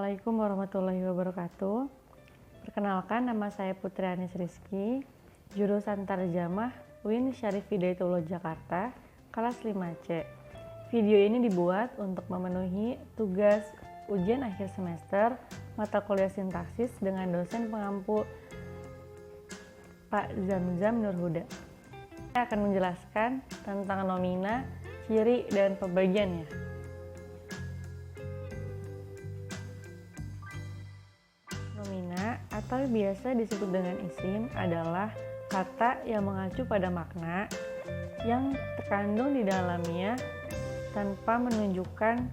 Assalamualaikum warahmatullahi wabarakatuh. Perkenalkan, nama saya Putri Anis Rizky, jurusan Tarjamah UIN Syarif Hidayatullah Jakarta, kelas 5C. Video ini dibuat untuk memenuhi tugas ujian akhir semester mata kuliah sintaksis dengan dosen pengampu Pak Zamzam Nurhuda. Saya akan menjelaskan tentang nomina, ciri, dan pembagiannya. Nomina atau biasa disebut dengan isim adalah kata yang mengacu pada makna yang terkandung di dalamnya tanpa menunjukkan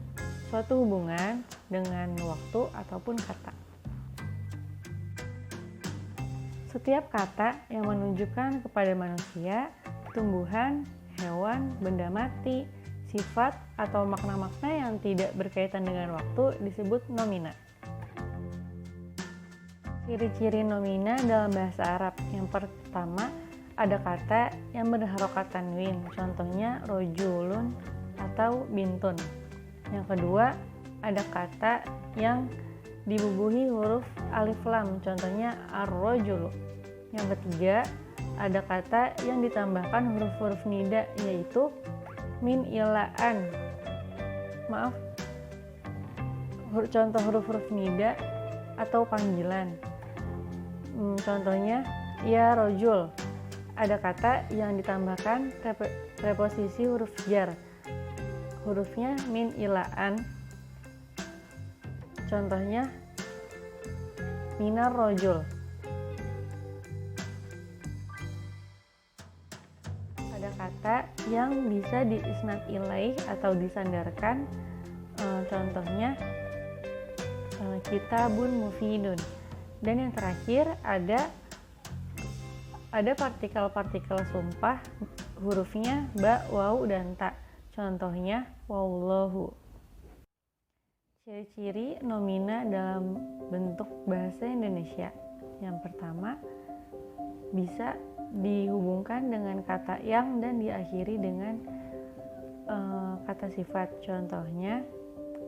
suatu hubungan dengan waktu ataupun kata. Setiap kata yang menunjukkan kepada manusia, tumbuhan, hewan, benda mati, sifat, atau makna-makna yang tidak berkaitan dengan waktu disebut nomina. Ciri-ciri nomina dalam bahasa Arab. Yang pertama, ada kata yang berharokat tanwin, contohnya rojulun atau bintun. Yang kedua, ada kata yang dibubuhi huruf alif lam, contohnya ar-rojulu. Yang ketiga, ada kata yang ditambahkan huruf-huruf nida, yaitu min ilaan. Contoh huruf-huruf nida atau panggilan. Contohnya, ya rojul. Ada kata yang ditambahkan preposisi huruf jar. Hurufnya min ilaan. Contohnya, minar rojul. Ada kata yang bisa diisnad ilaih atau disandarkan. Contohnya, kitabun mufidun. Dan yang terakhir ada partikel-partikel sumpah, hurufnya ba, waw, dan ta. Contohnya wallahu. Ciri-ciri nomina dalam bentuk bahasa Indonesia. Yang pertama, bisa dihubungkan dengan kata yang dan diakhiri dengan kata sifat. Contohnya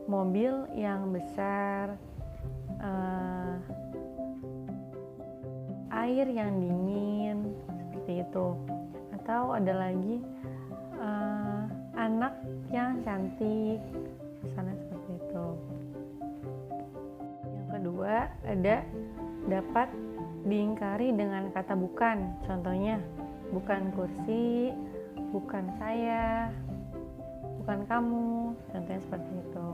mobil yang besar, air yang dingin, seperti itu. Atau ada lagi anak yang cantik, misalnya seperti itu. Yang kedua, ada dapat diingkari dengan kata bukan. Contohnya, bukan kursi, bukan saya, bukan kamu. Contohnya seperti itu.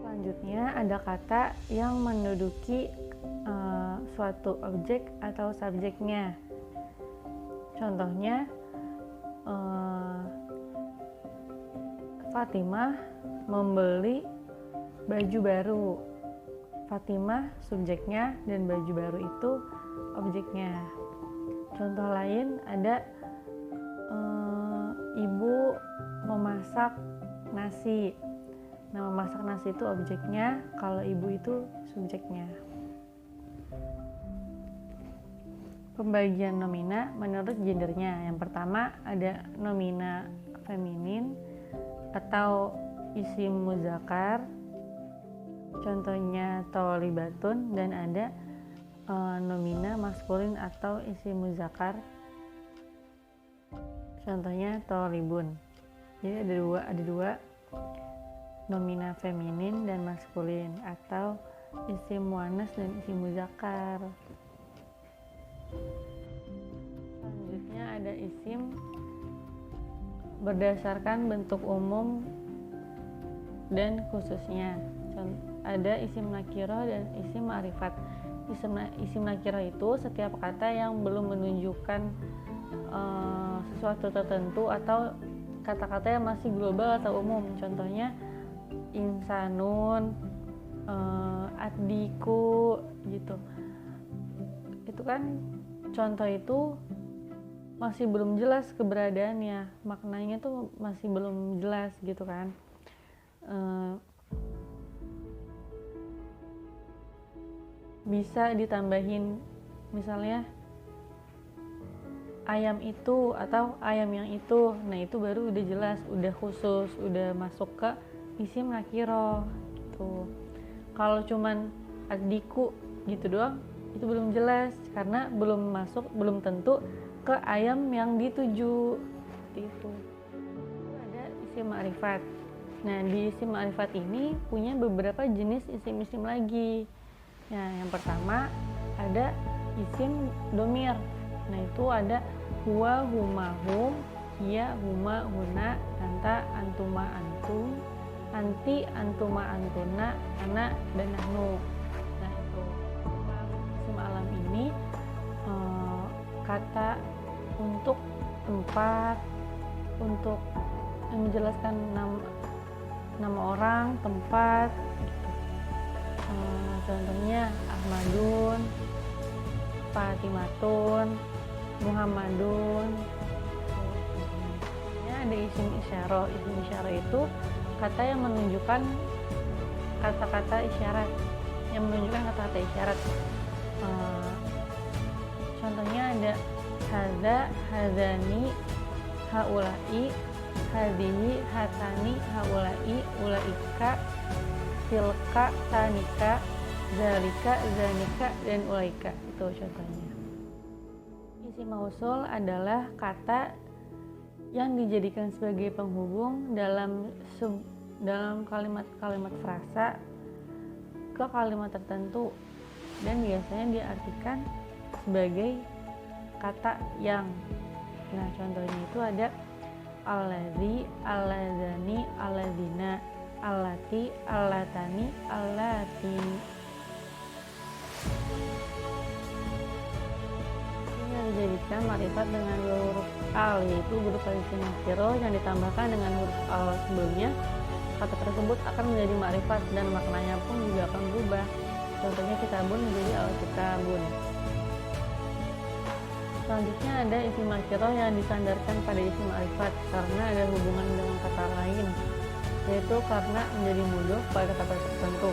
Selanjutnya, ada kata yang menduduki suatu objek atau subjeknya. Contohnya, Fatimah membeli baju baru. Fatimah subjeknya dan baju baru itu objeknya. Contoh lain ada ibu memasak nasi. Nah, memasak nasi itu objeknya, kalau ibu itu subjeknya. Pembagian nomina menurut gendernya. Yang pertama, ada nomina feminin atau isim muzakkar, contohnya tholibatun, dan ada nomina maskulin atau isim muzakkar, contohnya tholibun. Jadi ada dua nomina feminin dan maskulin, atau isim muannas dan isim muzakkar. Selanjutnya ada isim berdasarkan bentuk umum dan khususnya. Ada isim nakirah dan isim ma'rifat. Isim nakirah itu setiap kata yang belum menunjukkan sesuatu tertentu atau kata-kata yang masih global atau umum. Contohnya insanun, addiku, gitu. Itu kan contoh itu masih belum jelas keberadaannya, maknanya tuh masih belum jelas gitu kan. Bisa ditambahin misalnya ayam itu atau ayam yang itu. Nah, itu baru udah jelas, udah khusus, udah masuk ke isim nakiro gitu. Kalau cuman adikku gitu doang itu belum jelas karena belum tentu ke ayam yang dituju seperti itu. Ada isim ma'rifat. Nah, di isim ma'rifat ini punya beberapa jenis isim-isim lagi. Nah, yang pertama ada isim domir. Nah, itu ada huwa, huma, hum, hiya, huma, huna, anta, antuma, antum, anti, antuma, antuna, ana, dan nahnu. Nah, itu isim alam ini kata untuk tempat, untuk menjelaskan nama orang, tempat gitu. Contohnya Ahmadun, Fatimatun, Muhammadun. Ini ada isim isyarah. Isim isyarah itu kata yang menunjukkan kata-kata isyarat, contohnya ada hadza, hadzani, haula'i, hadihi, hatani, haula'i, ulaika, tilka, tanika, zalika, zanika, dan ulaika. Itu contohnya. Isim mausul adalah kata yang dijadikan sebagai penghubung dalam kalimat-kalimat frasa ke kalimat tertentu dan biasanya diartikan sebagai kata yang. Nah, contohnya itu ada alladzi, alladzani, alladzina, allati, allatani, allati. Ini dijadikan ma'rifat dengan huruf al, yaitu huruf isim nakiro yang ditambahkan dengan huruf al sebelumnya. Kata tersebut akan menjadi ma'rifat dan maknanya pun juga akan berubah. Contohnya kitabun menjadi al-kitabun. Selanjutnya ada isim nakiro yang disandarkan pada isim ma'rifat karena ada hubungan dengan kata lain, yaitu karena menjadi mudhof pada kata tertentu.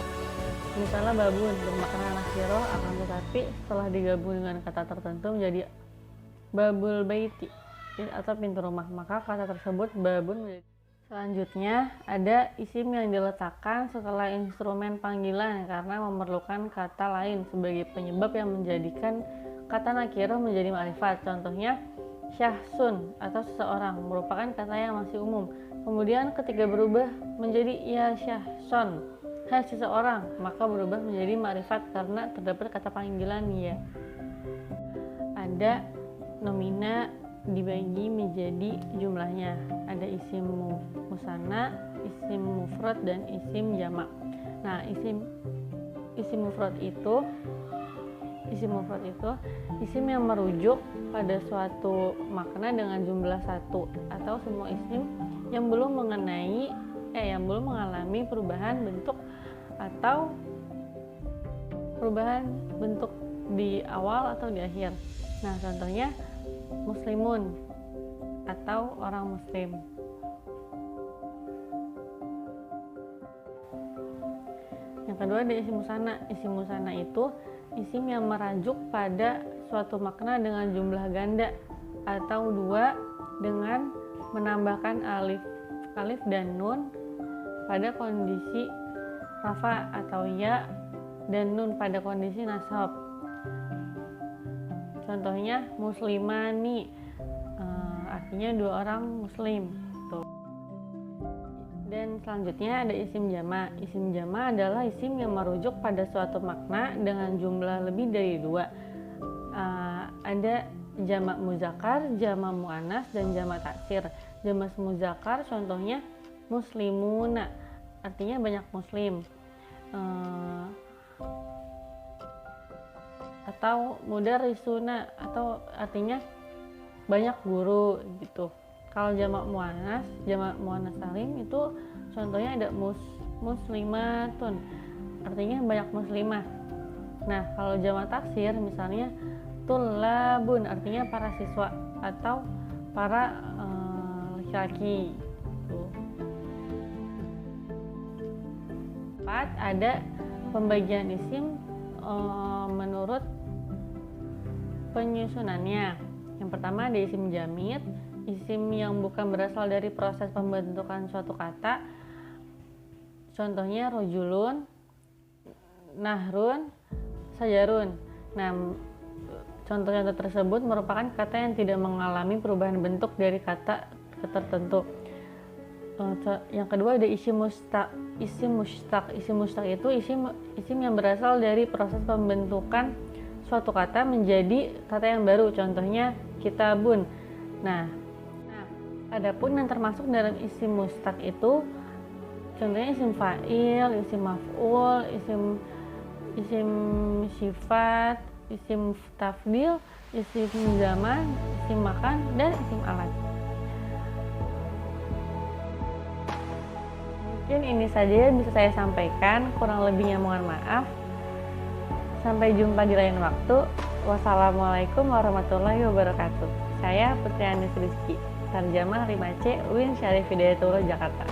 Misalnya babun bermakna nakiro, akan tetapi setelah digabung dengan kata tertentu menjadi babul baiti atau pintu rumah, maka kata tersebut babun menjadi. Selanjutnya ada isim yang diletakkan setelah instrumen panggilan karena memerlukan kata lain sebagai penyebab yang menjadikan kata nakiro menjadi ma'rifat. Contohnya syahsun atau seseorang merupakan kata yang masih umum. Kemudian ketika berubah menjadi ya syahson, hai seseorang, maka berubah menjadi ma'rifat karena terdapat kata panggilan ya. Ada nomina dibagi menjadi jumlahnya. Ada isim musanna, isim mufrad, dan isim jamak. Nah, isim mufrad itu isim yang merujuk pada suatu makna dengan jumlah satu atau semua isim yang belum mengalami perubahan bentuk atau perubahan bentuk di awal atau di akhir. Nah, contohnya muslimun atau orang muslim. Yang kedua ada isim musanna. Isim musanna itu isim yang merajuk pada suatu makna dengan jumlah ganda atau dua dengan menambahkan alif dan nun pada kondisi rafa atau ya dan nun pada kondisi nasab. Contohnya muslimani, artinya dua orang muslim. Tuh. Dan selanjutnya ada isim jama. Isim jama adalah isim yang merujuk pada suatu makna dengan jumlah lebih dari dua. Ada jamak muzakkar, jamak muannas, dan jamak taksir. Jamak muzakkar contohnya muslimuna, artinya banyak muslim. Atau mudarrisuna, atau artinya banyak guru gitu. Kalau jamak muannas salim itu contohnya ada muslimatun, artinya banyak muslimah. Nah, kalau jamak taksir misalnya tullabun, artinya para siswa atau para laki-laki gitu. 4. Ada pembagian isim menurut penyusunannya. Yang pertama ada isim jamid, isim yang bukan berasal dari proses pembentukan suatu kata. Contohnya rojulun, nahrun, sajarun. Nah, contoh-contoh tersebut merupakan kata yang tidak mengalami perubahan bentuk dari kata tertentu. Yang kedua ada isim mustaq. Isim mustaq itu isim yang berasal dari proses pembentukan suatu kata menjadi kata yang baru. Contohnya kitabun. Nah, adapun yang termasuk dalam isim mustaq itu contohnya isim fa'il, isim maf'ul, isim sifat, isim tafdil, isim zaman, isim makan, dan isim alat. Mungkin ini saja yang bisa saya sampaikan, kurang lebihnya mohon maaf. Sampai jumpa di lain waktu. Wassalamualaikum warahmatullahi wabarakatuh. Saya Putri Anis Rizky, Tarjamah 5C UIN Syarif Hidayatullah Jakarta.